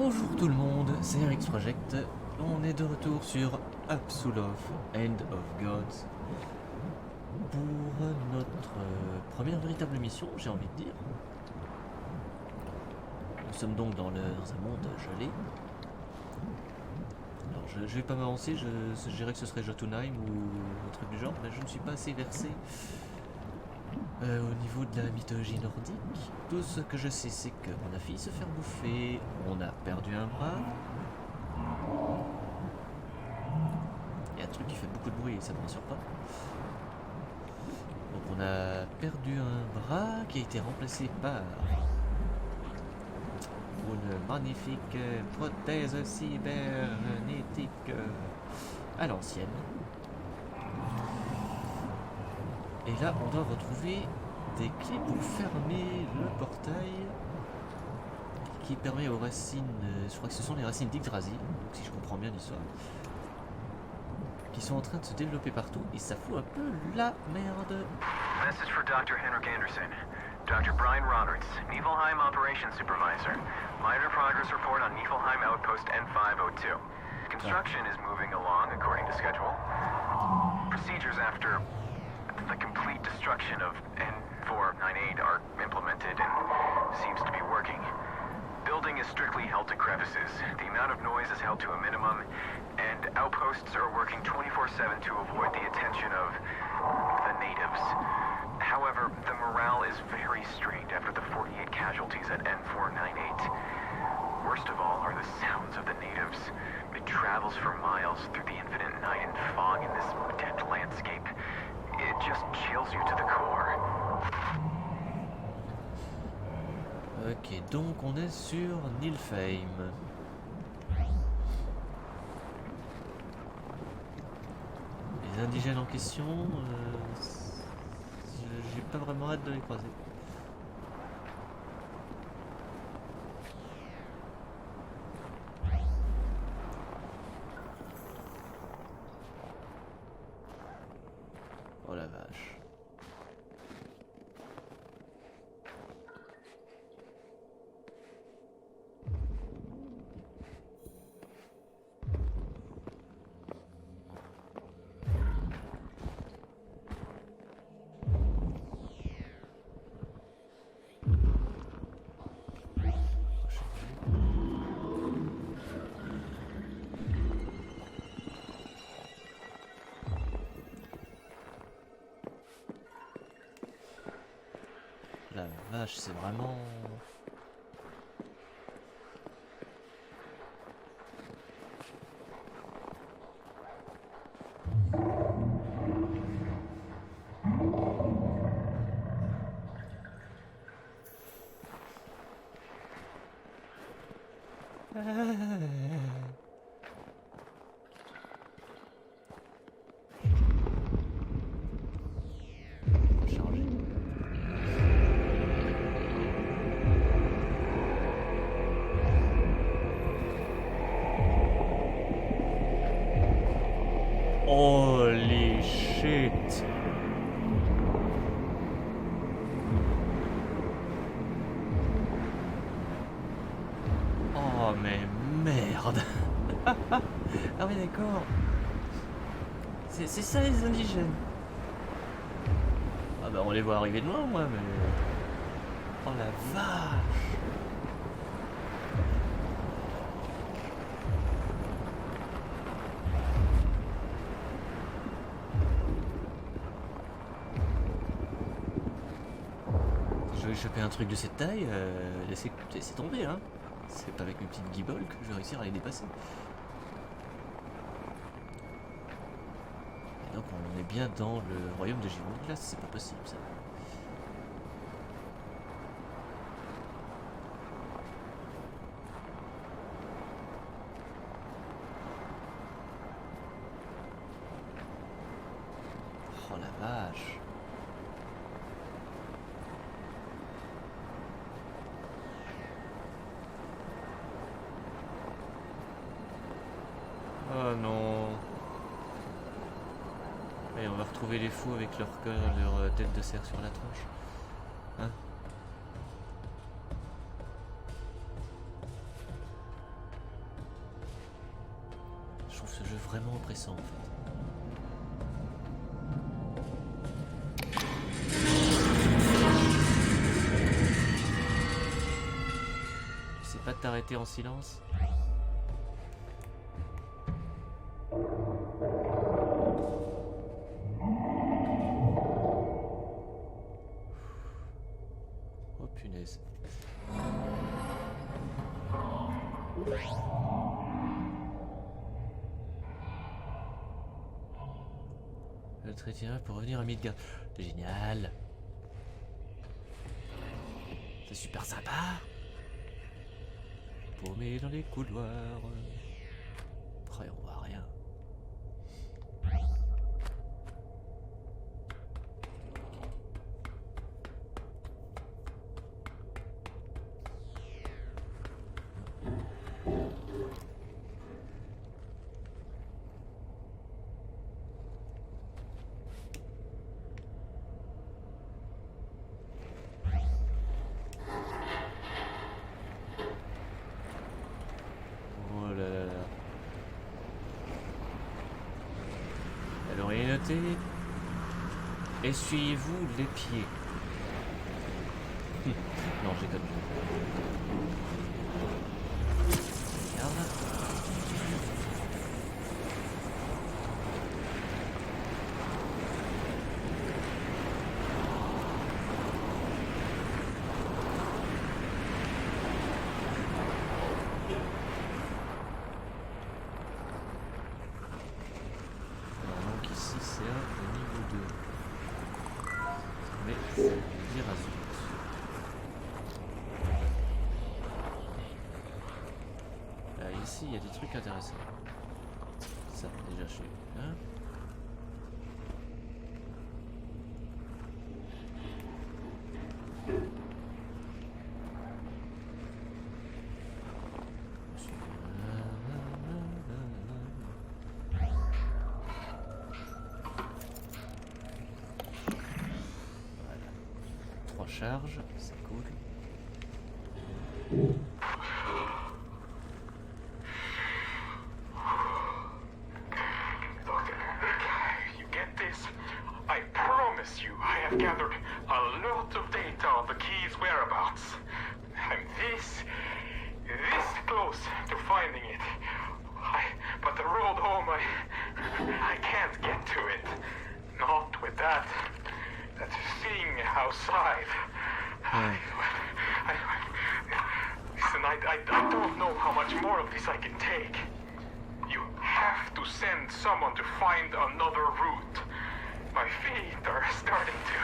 Bonjour tout le monde, c'est Rxproject. On est de retour sur Apsulov End of Gods pour notre première véritable mission, j'ai envie de dire. Nous sommes donc dans un monde gelé. Alors je vais pas m'avancer, je dirais que ce serait Jotunheim ou un truc du genre, mais je ne suis pas assez versé au niveau de la mythologie nordique. Tout ce que je sais, c'est qu'on a failli se faire bouffer, on a perdu un bras. Il y a un truc qui fait beaucoup de bruit et ça ne me rassure pas. Donc on a perdu un bras qui a été remplacé par une magnifique prothèse cybernétique à l'ancienne. Et là, on doit retrouver des clés pour fermer le portail qui permet aux racines, je crois que ce sont les racines d'Yggdrasil, donc si je comprends bien l'histoire, qui sont en train de se développer partout et ça fout un peu la merde. Message for Dr. Henrik Anderson. Dr. Brian Roberts, Niflheim Operations Supervisor. Minor progress report on Niflheim Outpost N502. Construction is moving along according to schedule. Procedures after the complete destruction of N498 are implemented and seems to be working. Building is strictly held to crevices. The amount of noise is held to a minimum, and outposts are working 24/7 to avoid the attention of the natives. However, the morale is very strained after the 48 casualties at N498. Worst of all are the sounds of the natives. It travels for miles through the infinite night and fog in this dead landscape. It just chills you to the core. Ok, donc on est sur Niflheim. Les indigènes en question, j'ai pas vraiment hâte de les croiser. Oh la vache. La vache, c'est vraiment... Holy shit! Oh mais merde! Ah oui d'accord! C'est ça les indigènes! Ah bah on les voit arriver de loin moi mais... Oh la vache! Je vais choper un truc de cette taille, laissez tomber hein. C'est pas avec mes petites guibolles que je vais réussir à les dépasser. Et donc on est bien dans le royaume de géant de glace, c'est pas possible ça. Oh la vache. Oh non. Et on va retrouver les fous avec leur tête de cerf sur la tronche. Hein? Je trouve ce jeu vraiment oppressant en fait. C'est pas de t'arrêter en silence. Oh punaise. Le traité pour revenir à Midgard. Génial. C'est super sympa. Paumé dans les couloirs. Après on voit rien. Alors il est noté, essuyez-vous les pieds. Non, j'ai comme regarde. Ici, il y a des trucs intéressants. Ça, déjà, je suis là. Voilà. 3 charges, c'est cool. I've gathered a lot of data on the key's whereabouts. I'm this close to finding it. But the road home, I can't get to it. Not with that thing outside. Listen, I don't know how much more of this I can take. You have to send someone to find another route. My feet are starting to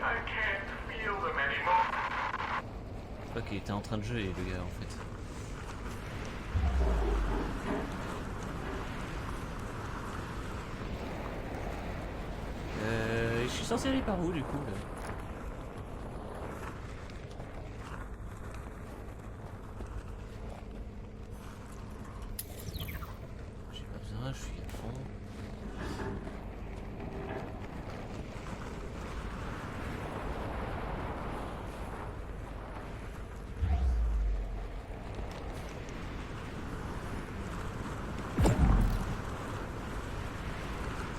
I can't feel them anymore. Ok, il était en train de geler le gars en fait. Je suis censé aller par où du coup là? Je suis à fond.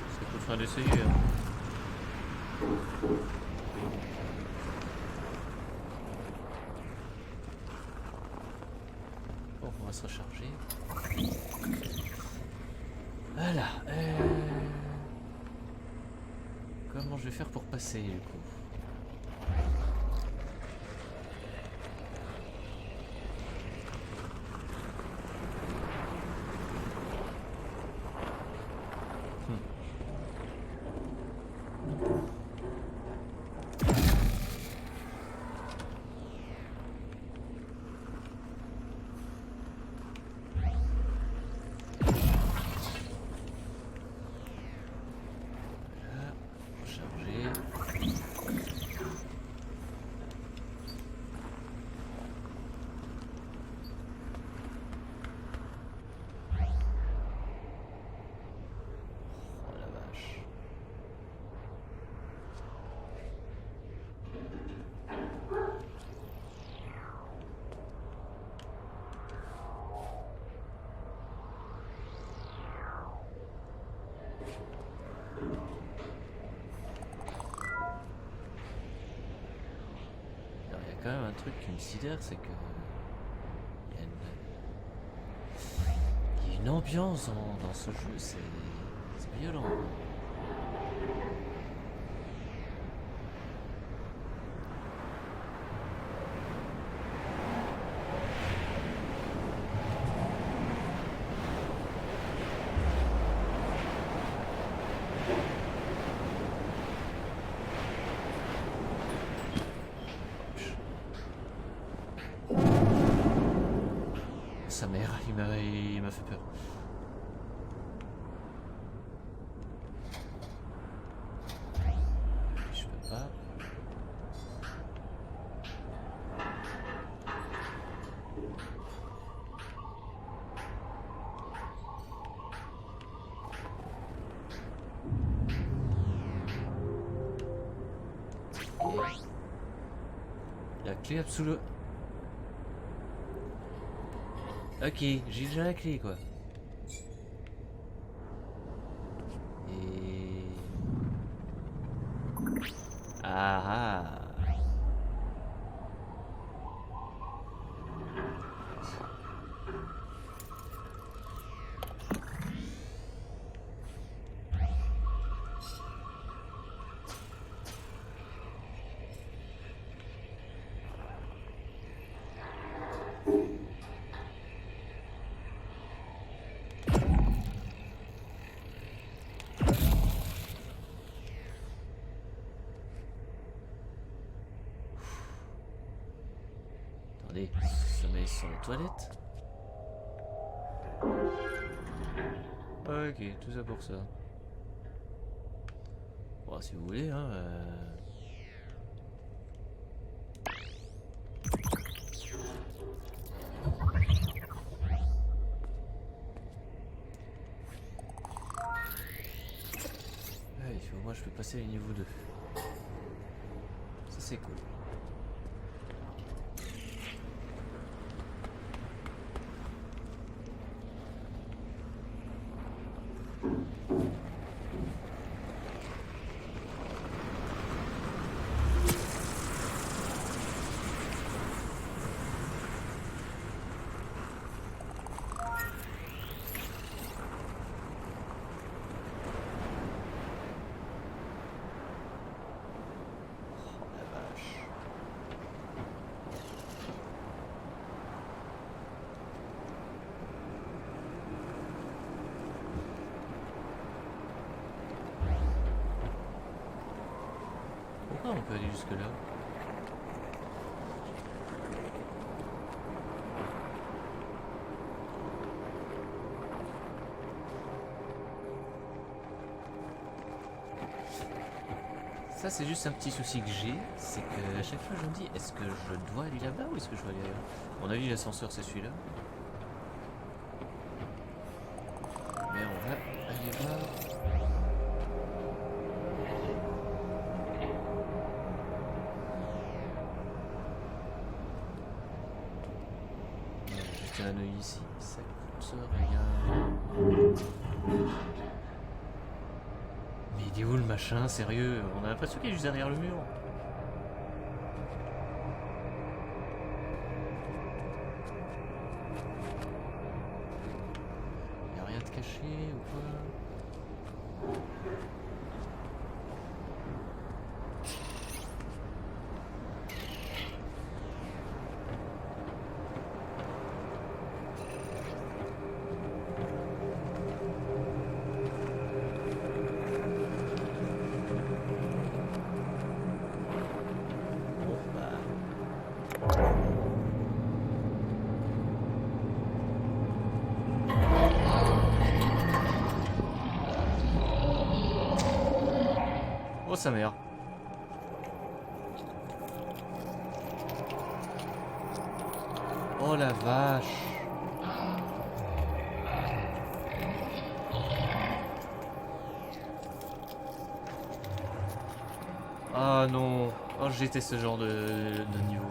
C'est tout fin d'essayer. Hein. Bon, on va se recharger. Voilà. Comment je vais faire pour passer du coup? quand même un truc qui me sidère, c'est que il y a une ambiance dans ce jeu, c'est violent. Sa mère, il m'a fait peur. Je peux pas. Et la clé Apsulov. Ok, j'ai déjà la clé quoi. Et... Ah ah. Attendez, sommeil sur les toilettes. Ok, tout ça pour ça. Bon, si vous voulez, hein. Moi, je peux passer au niveau 2. Ça, c'est cool. Pourquoi on peut aller jusque là? Ça c'est juste un petit souci que j'ai, c'est que à chaque fois je me dis est-ce que je dois aller là-bas ou est-ce que je dois aller ailleurs? À mon avis l'ascenseur c'est celui-là. Mais on va aller voir. Un œil ici, ça coûte rien. Mais il est où le machin, sérieux? On a l'impression qu'il est juste derrière le mur. Il n'y a rien de caché ou quoi? Oh sa mère. Oh la vache. Ah non. Oh j'étais ce genre de niveau.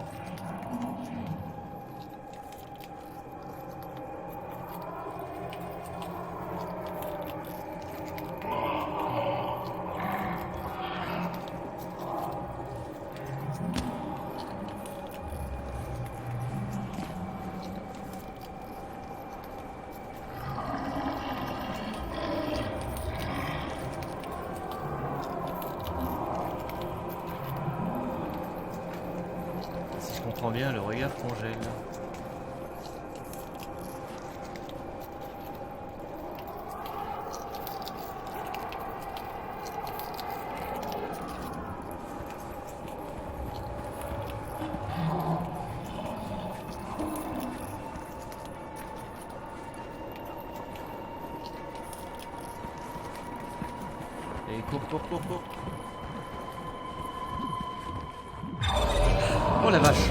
bien, le regard congèle. Et cours. Oh la vache.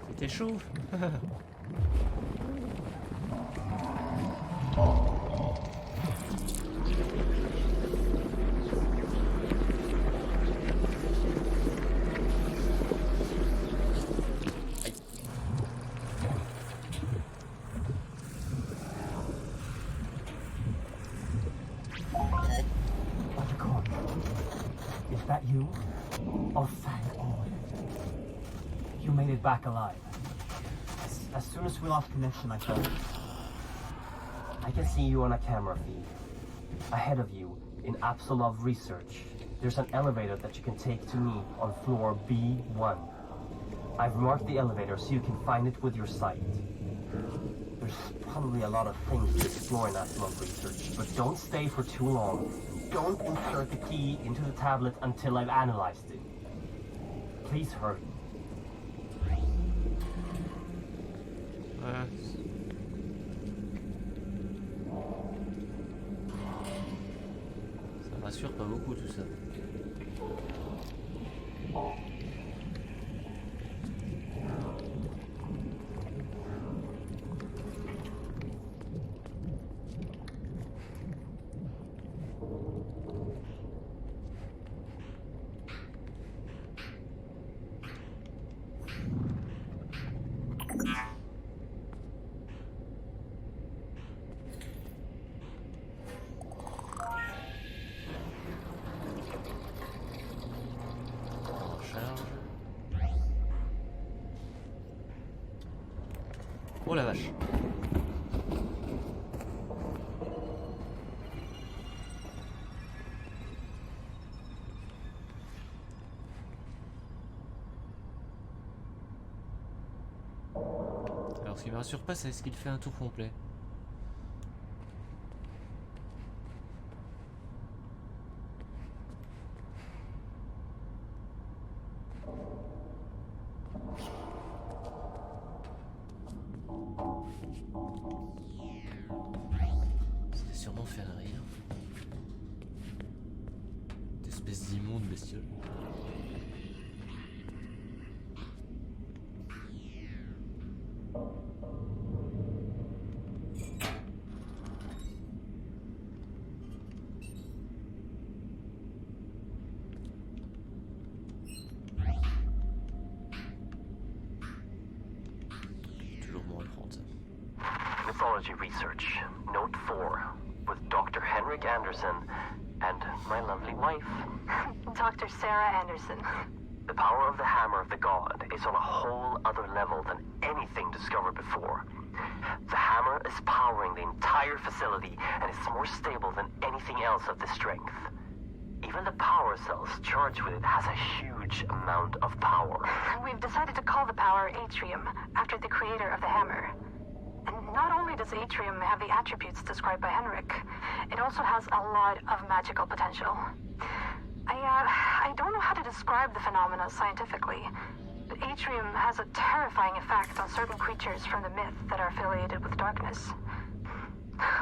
C'était chaud. Is that you? Oh, thank God. You made it back alive. As soon as we lost connection, I thought... I can see you on a camera feed. Ahead of you, in Apsulov Research, there's an elevator that you can take to me on floor B1. I've marked the elevator so you can find it with your sight. There's probably a lot of things to explore in Apsulov Research, but don't stay for too long. Don't insert the key into the tablet until I've analyzed it. Please hurry. Voilà. Ça rassure pas beaucoup tout ça. Oh la vache. Alors ce qui me rassure pas, c'est ce qu'il fait un tour complet. C'était sûrement faire rire. Cette espèce d'immonde bestiole. Mythology Research, Note 4, with Dr. Henrik Anderson and my lovely wife. Dr. Sarah Anderson. The power of the hammer of the god is on a whole other level than anything discovered before. The hammer is powering the entire facility and is more stable than anything else of this strength. Even the power cells charged with it has a huge amount of power. We've decided to call the power Atrium, after the creator of the hammer. And not only does Atrium have the attributes described by Henrik, it also has a lot of magical potential. I don't know how to describe the phenomena scientifically, but Atrium has a terrifying effect on certain creatures from the myth that are affiliated with darkness.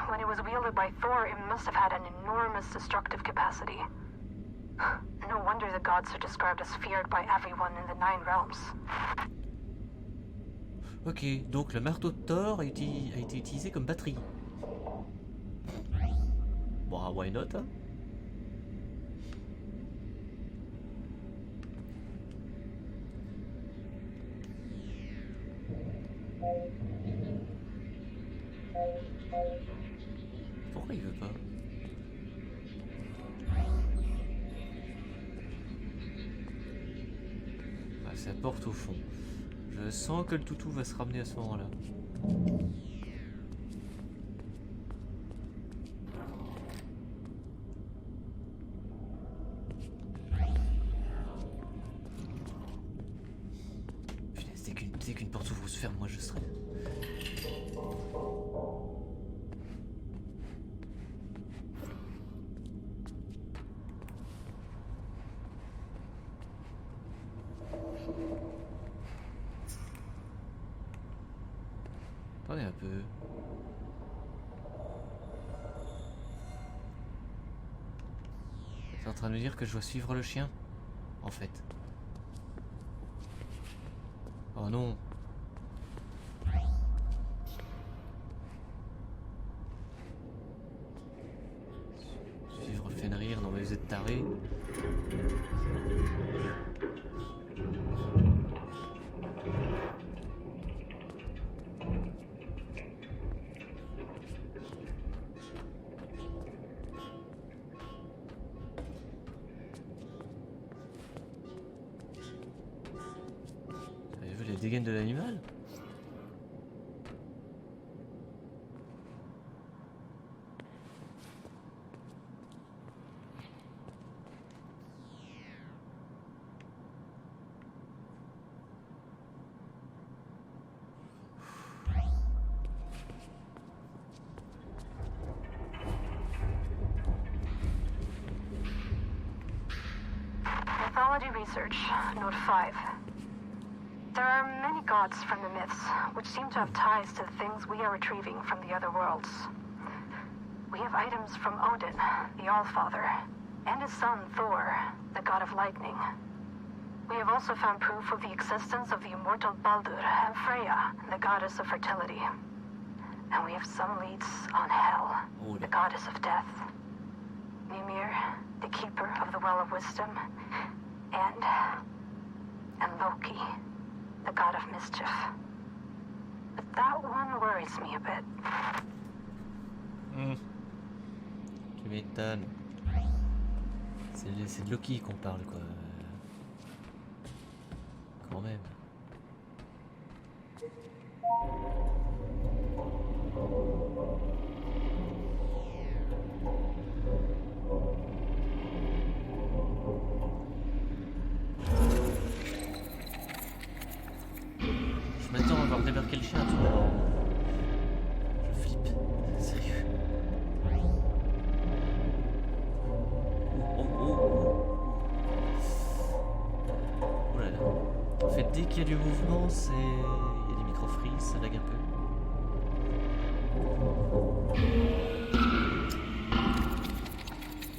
When it was wielded by Thor, it must have had an enormous destructive capacity. No wonder the gods are described as feared by everyone in the 9 realms. Ok, donc le marteau de Thor a été utilisé comme batterie. Bon, why not, hein? Pourquoi il veut pas? Ça porte au fond. Je sens que le toutou va se ramener à ce moment-là. Putain, dès qu'une porte s'ouvre ou se ferme, moi je serai... Attendez un peu. C'est en train de me dire que je dois suivre le chien, en fait. Oh non. Suivre Fenrir, non mais vous êtes tarés. Les dégaines de l'animal? Mythology research, note 5. There are many gods from the myths, which seem to have ties to the things we are retrieving from the other worlds. We have items from Odin, the Allfather, and his son Thor, the god of lightning. We have also found proof of the existence of the immortal Baldur and Freya, the goddess of fertility. And we have some leads on Hel, the goddess of death. Mimir, the keeper of the Well of Wisdom, and Loki, the god of mischief. But that one worries me a bit. Tu m'étonnes. C'est de Loki qu'on parle, quoi. Quand même. Je m'attends à voir débarquer le chien à tout moment. Je flippe. Sérieux. Oh là là. En fait, dès qu'il y a du mouvement, c'est... il y a des micro-freeze, ça lag un peu.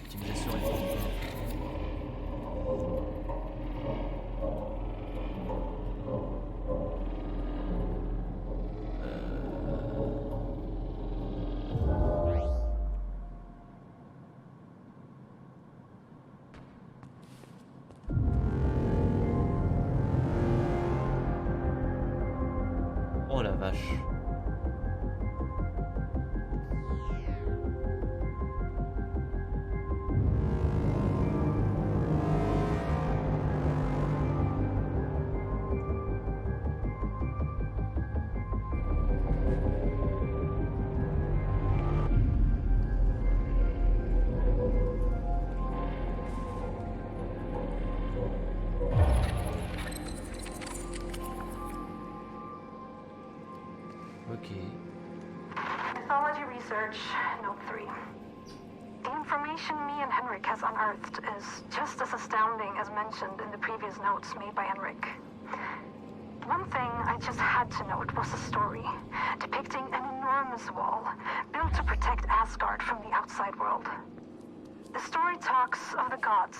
L'optimisation est pas. Oh la vache. Mythology research, note 3. The information me and Henrik has unearthed is just as astounding as mentioned in the previous notes made by Henrik. One thing I just had to note was a story depicting an enormous wall built to protect Asgard from the outside world. The story talks of the gods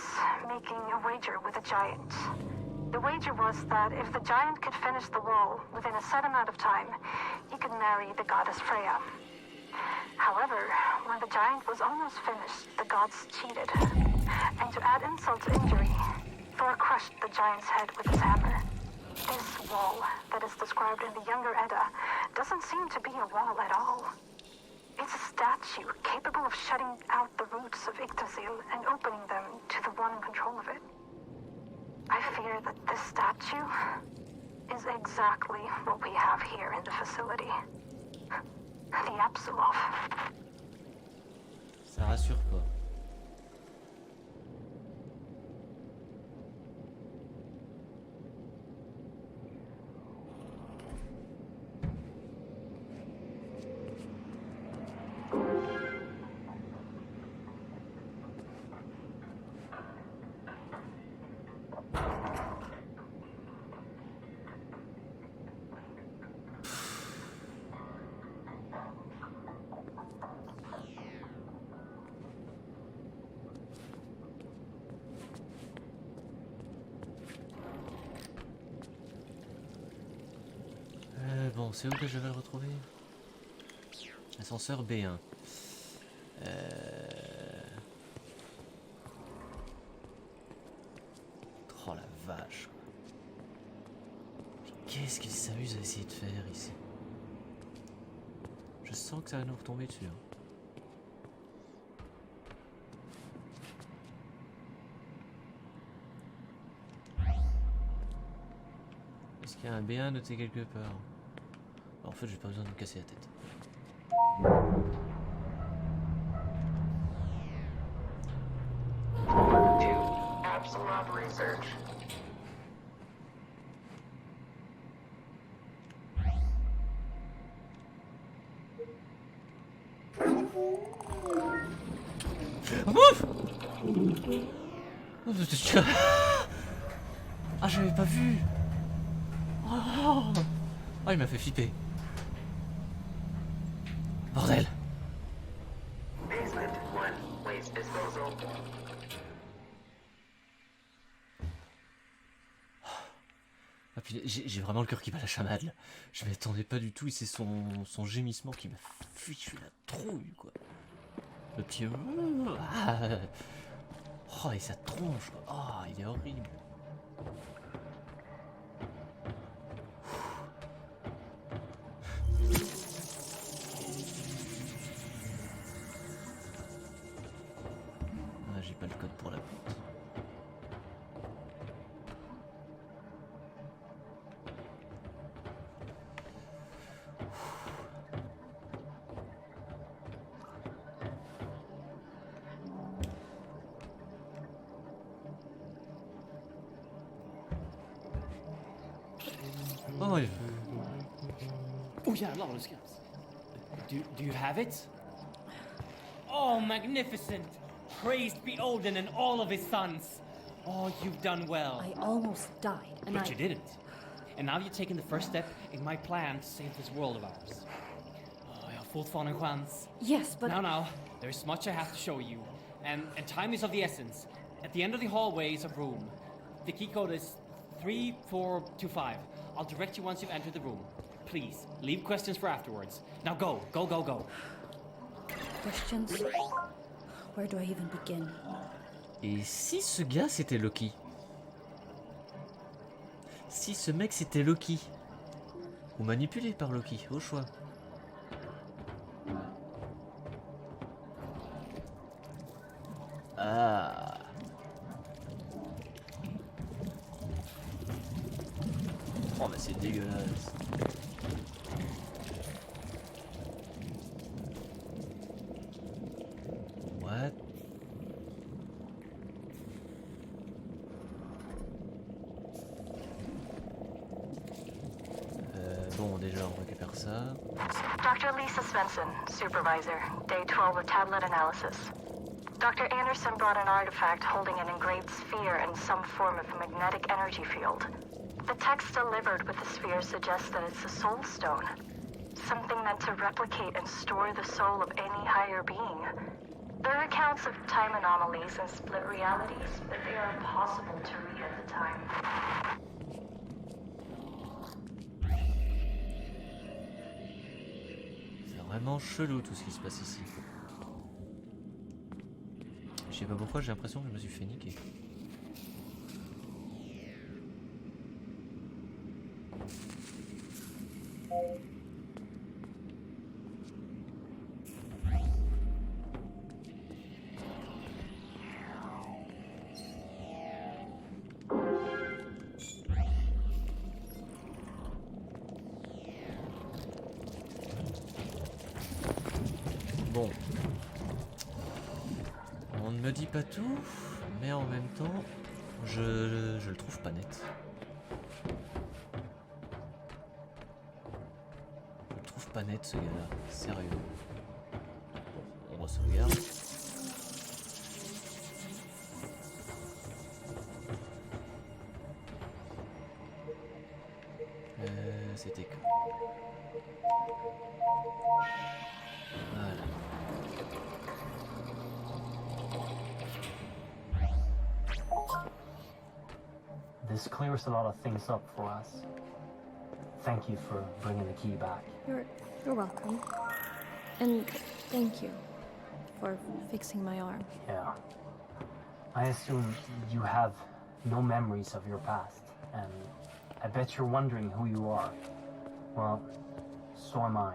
making a wager with a giant. The wager was that if the giant could finish the wall within a set amount of time, he could marry the goddess Freya. However, when the giant was almost finished, the gods cheated. And to add insult to injury, Thor crushed the giant's head with his hammer. This wall that is described in the Younger Edda doesn't seem to be a wall at all. It's a statue capable of shutting out the roots of Yggdrasil and opening them to the one in control of it. I fear that this statue is exactly what we have here in the facility. The Apsulov. Ça rassure pas. Bon, c'est où que je vais le retrouver? Ascenseur B1. Oh la vache. Qu'est-ce qu'il s'amuse à essayer de faire ici? Je sens que ça va nous retomber dessus. Est-ce qu'il y a un B1 noté quelque part? En fait, j'ai pas besoin de me casser la tête. Apsulov research. Ouf! Ah, j'avais pas vu! Oh, oh, il m'a fait flipper. Bordel! Basement 1, waste disposal. Ah, puis j'ai vraiment le cœur qui bat la chamade là. Je m'y attendais pas du tout et c'est son gémissement qui m'a fichu la trouille quoi. Le petit... Ah. Oh, et sa tronche quoi. Oh, il est horrible. Ah, j'ai pas le code pour la porte. Oh, ouais. Oh yeah, a lot of scams. Do you have it? Oh, magnificent! Praised be Odin and all of his sons. Oh, you've done well. I almost died, and But you didn't. And now you've taken the first step in my plan to save this world of ours. Oh, jag har fortfarande en chans. Yes, but... Now, there's much I have to show you. And time is of the essence. At the end of the hallway is a room. The key code is 3425. I'll direct you once you've entered the room. Please, leave questions for afterwards. Now go. Questions? Where do I even begin? Et si ce gars c'était Loki? Si ce mec c'était Loki? Ou manipulé par Loki, au choix. Ah. Oh mais c'est dégueulasse. What? Bon déjà on récupère ça. Dr. Lisa Svensson, supervisor, day 12 of tablet analysis. Dr. Anderson brought an artifact holding an engraved sphere and some form of magnetic energy field. The text delivered with the sphere suggests that it's a soul stone. Something meant to replicate and store the soul of any higher being. There are accounts of time anomalies and split realities, but they are impossible to read at the time. C'est vraiment chelou tout ce qui se passe ici. Je sais pas pourquoi j'ai l'impression que je me suis fait niquer. Bon. On ne me dit pas tout, mais en même temps, je le trouve pas net. Je le trouve pas net ce gars-là, sérieux. On sauvegarde. C'était que... Voilà. This clears a lot of things up for us. Thank you for bringing the key back. You're welcome. And thank you for fixing my arm. Yeah. I assume you have no memories of your past, and I bet you're wondering who you are. Well, so am I.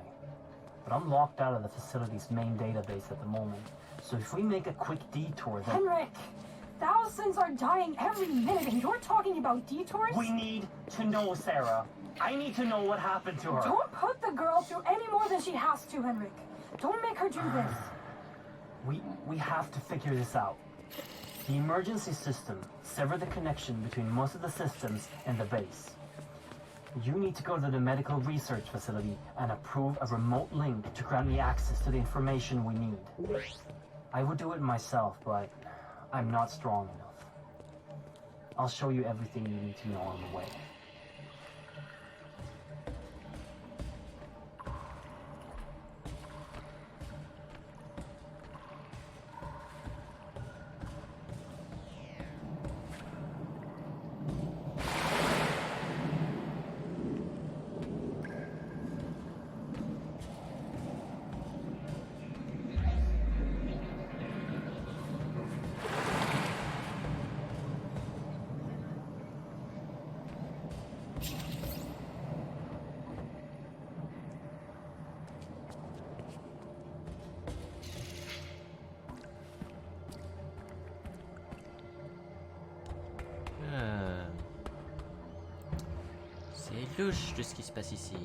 But I'm locked out of the facility's main database at the moment, so if we make a quick detour then... Henrik! Thousands are dying every minute and you're talking about detours? We need to know, Sarah. I need to know what happened to her. Don't put the girl through any more than she has to, Henrik. Don't make her do this. We have to figure this out. The emergency system severed the connection between most of the systems and the base. You need to go to the medical research facility and approve a remote link to grant me access to the information we need. I would do it myself, but I'm not strong enough. I'll show you everything you need to know on the way. C'est louche de ce qui se passe ici.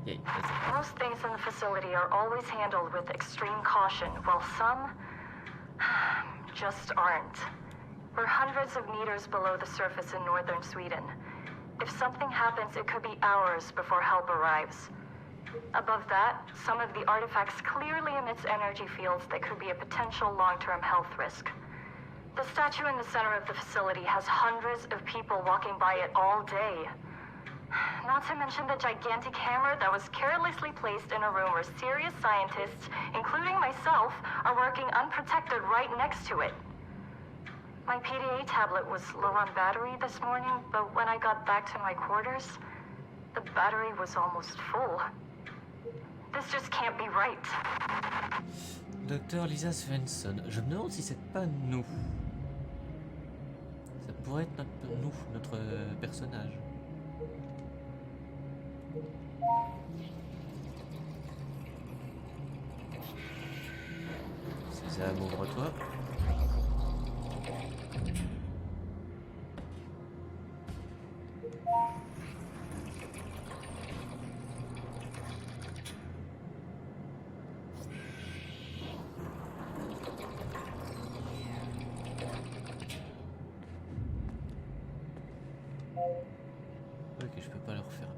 Yay, Most things in the facility are always handled with extreme caution, while some just aren't. We're hundreds of meters below the surface in northern Sweden. If something happens, it could be hours before help arrives. Above that, some of the artifacts clearly emits energy fields that could be a potential long-term health risk. The statue in the center of the facility has hundreds of people walking by it all day. Not to mention the gigantic hammer that was carelessly placed in a room where serious scientists, including myself, are working unprotected right next to it. My PDA tablet was low on battery this morning, but when I got back to my quarters, the battery was almost full. This just can't be right. Docteur Lisa Svensson, je me demande si c'est pas nous. Ça pourrait être notre personnage. Sésame, ouvre-toi. Ok, je peux pas le refermer.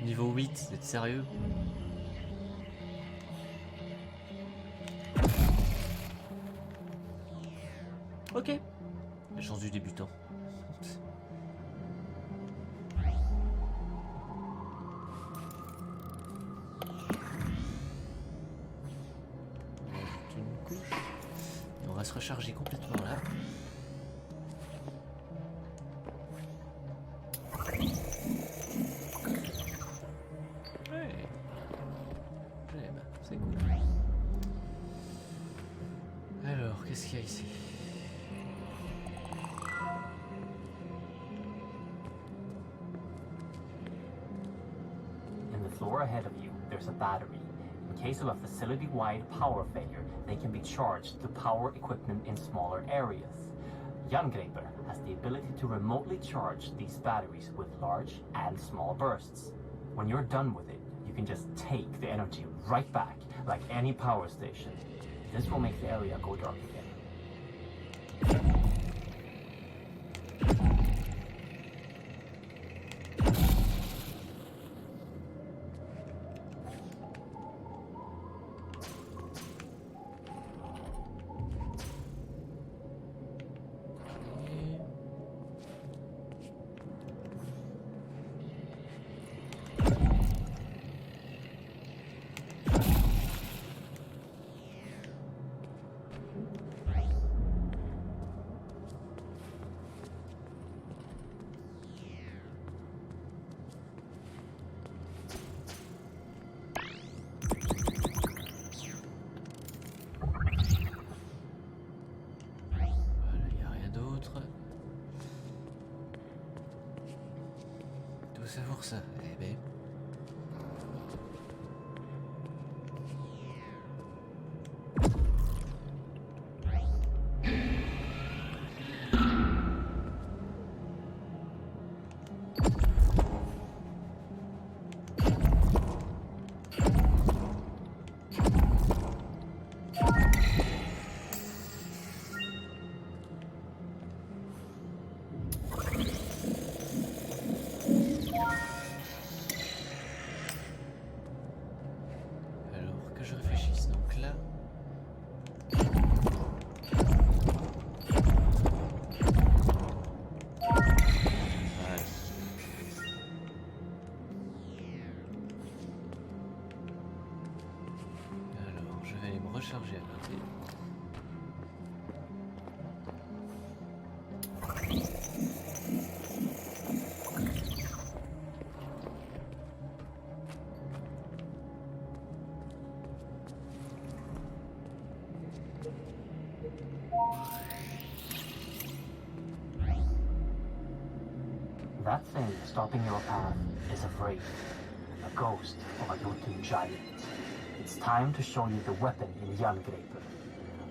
Niveau 8, vous êtes sérieux? Ok. La chance du débutant. va se recharger complètement là. Ouais. J'aime, c'est cool. Alors, qu'est-ce qu'il y a ici? In the floor ahead of you, there's a battery. In case of a facility-wide power failure, they can be charged to power equipment in smaller areas. Jangreper has the ability to remotely charge these batteries with large and small bursts. When you're done with it, you can just take the energy right back, like any power station. This will make the area go dark again. Savoir ça, eh ben. Recharger à côté. That thing stopping your path is afraid. A ghost of a lutins giant. It's time to show you the weapon in Jangreper.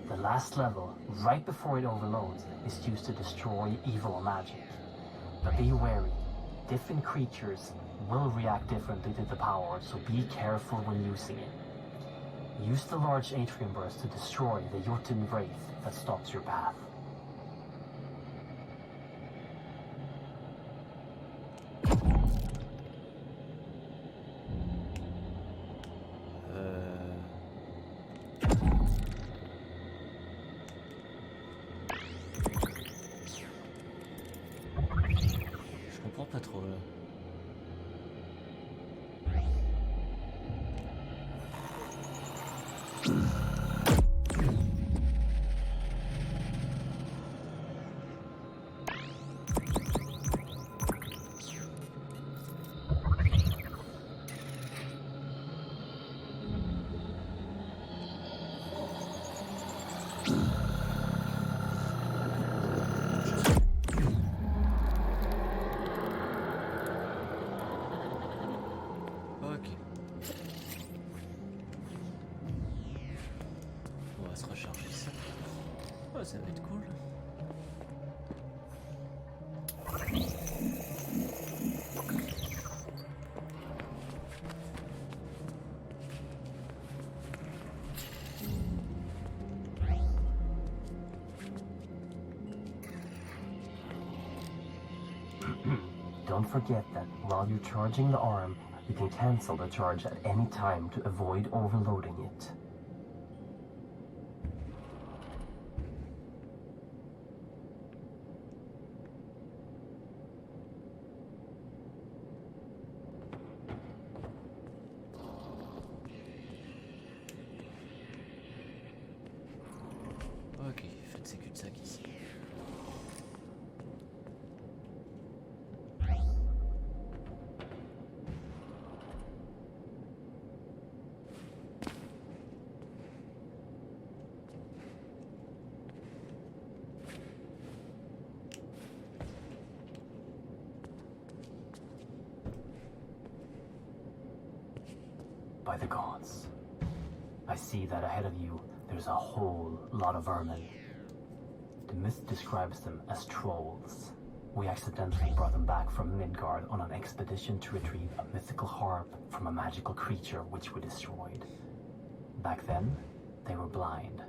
The last level, right before it overloads, is used to destroy evil magic. But be wary. Different creatures will react differently to the power, so be careful when using it. Use the large atrium burst to destroy the Jotun wraith that stops your path. Pas trop là. Ça va être cool. Don't forget that while you're charging the arm, you can cancel the charge at any time to avoid overloading it. Ok, fait c'est cul-de-sac ici. By the gods, I see that ahead of you there's a whole lot of vermin. The myth describes them as trolls. We accidentally brought them back from Midgard on an expedition to retrieve a mythical harp from a magical creature which we destroyed. Back then, they were blind.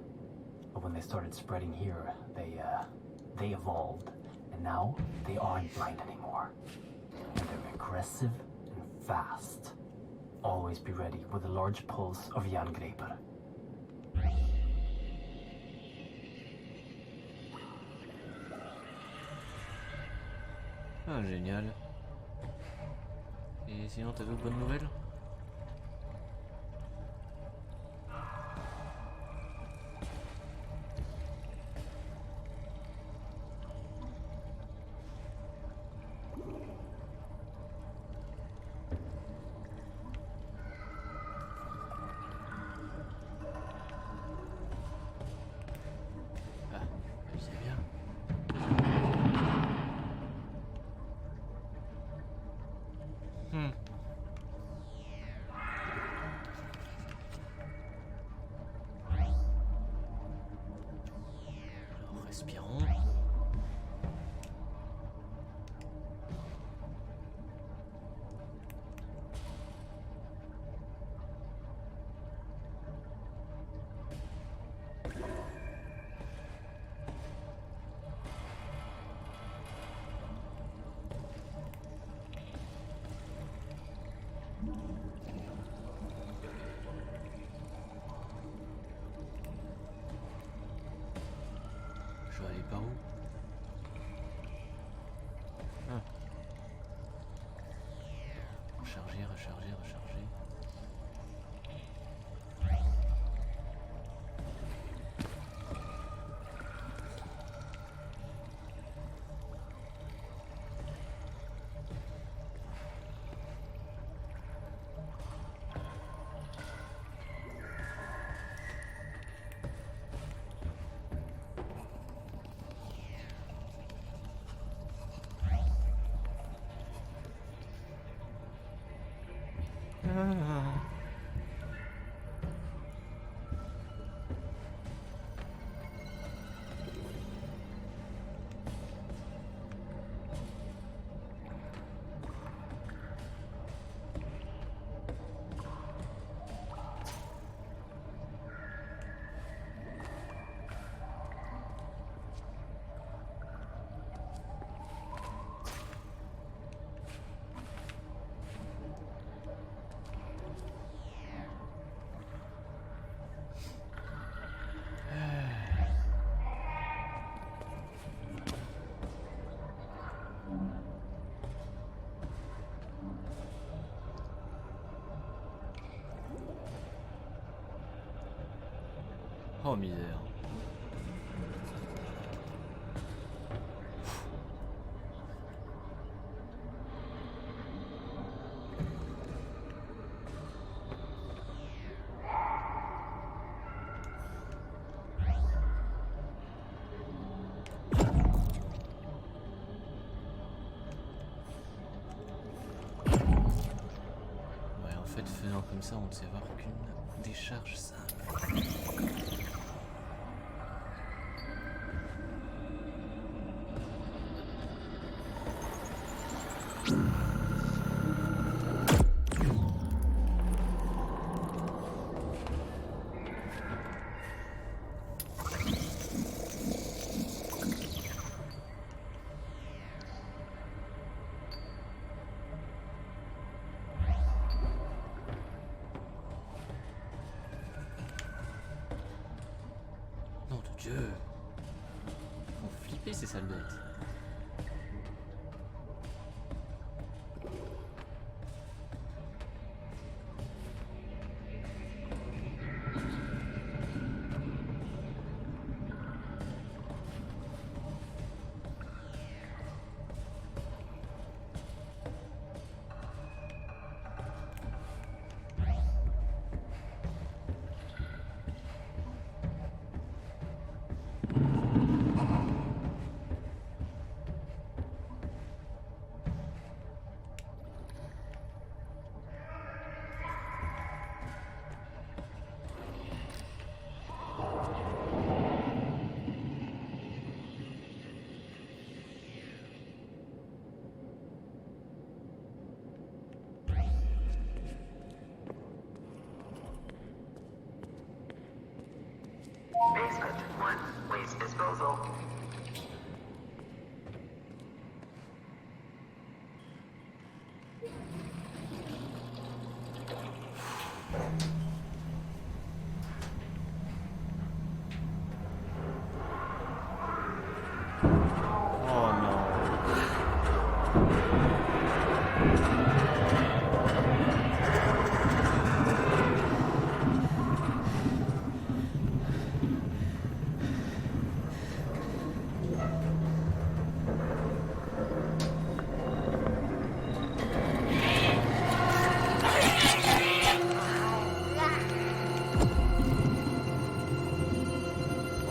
But when they started spreading here, they evolved. And now, they aren't blind anymore. And they're aggressive and fast. Always be ready with a large pulse of järngreper. Ah, génial. Et sinon, t'as d'autres bonnes nouvelles? Respirons. Je vais aller par où? Ah. Recharger, recharger, recharger. Oh misère. Ouais, en fait, faisant comme ça, on ne sait voir qu'une décharge simple. Dieu, ils font flipper ces sales bêtes. One, waste disposal.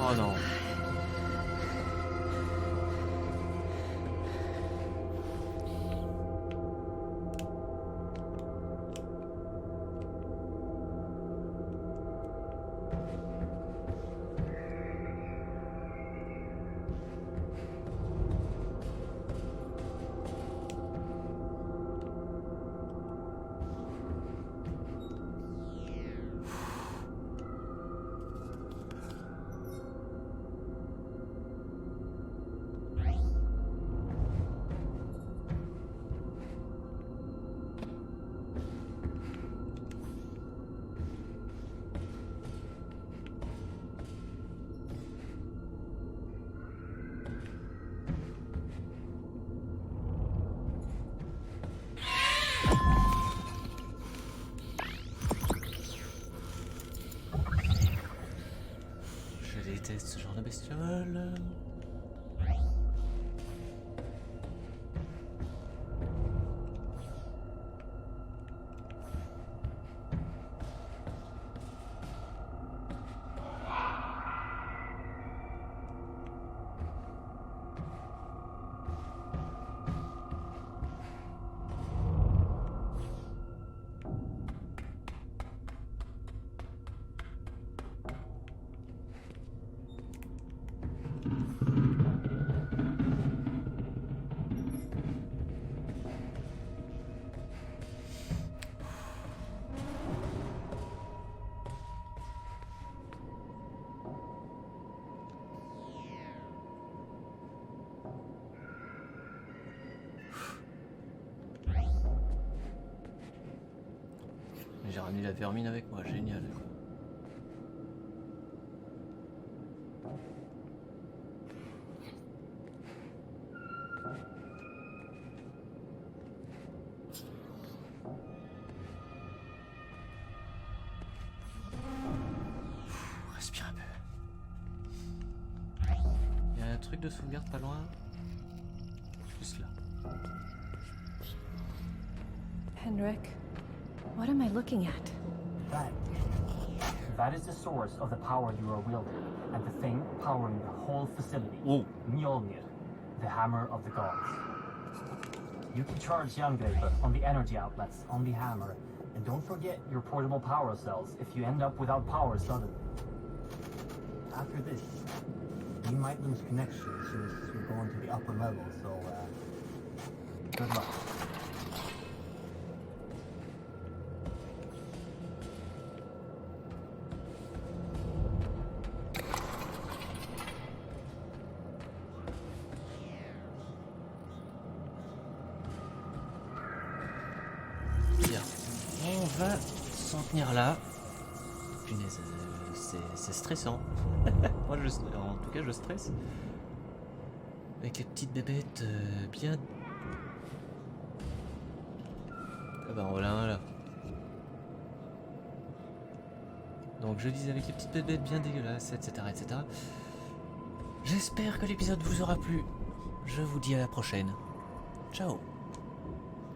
Oh non. Je déteste ce genre de bestiole. J'ai ramené la vermine avec moi, génial. Respire un peu. Il y a un truc de sauvegarde pas loin. Juste là. Henrik, what am I looking at? That is the source of the power you are wielding, and the thing powering the whole facility. Oh. Mjolnir, the hammer of the gods. You can charge Jangrepa on the energy outlets on the hammer, and don't forget your portable power cells if you end up without power suddenly. After this, you might lose connection since you're going to the upper level, so good luck. Bien, on va s'en tenir là. Punaise, c'est stressant. Moi, en tout cas, je stresse. Avec les petites bébêtes bien... Ah bah voilà, là. Donc je disais avec les petites bébêtes bien dégueulasses, etc. etc. J'espère que l'épisode vous aura plu. Je vous dis à la prochaine. Ciao.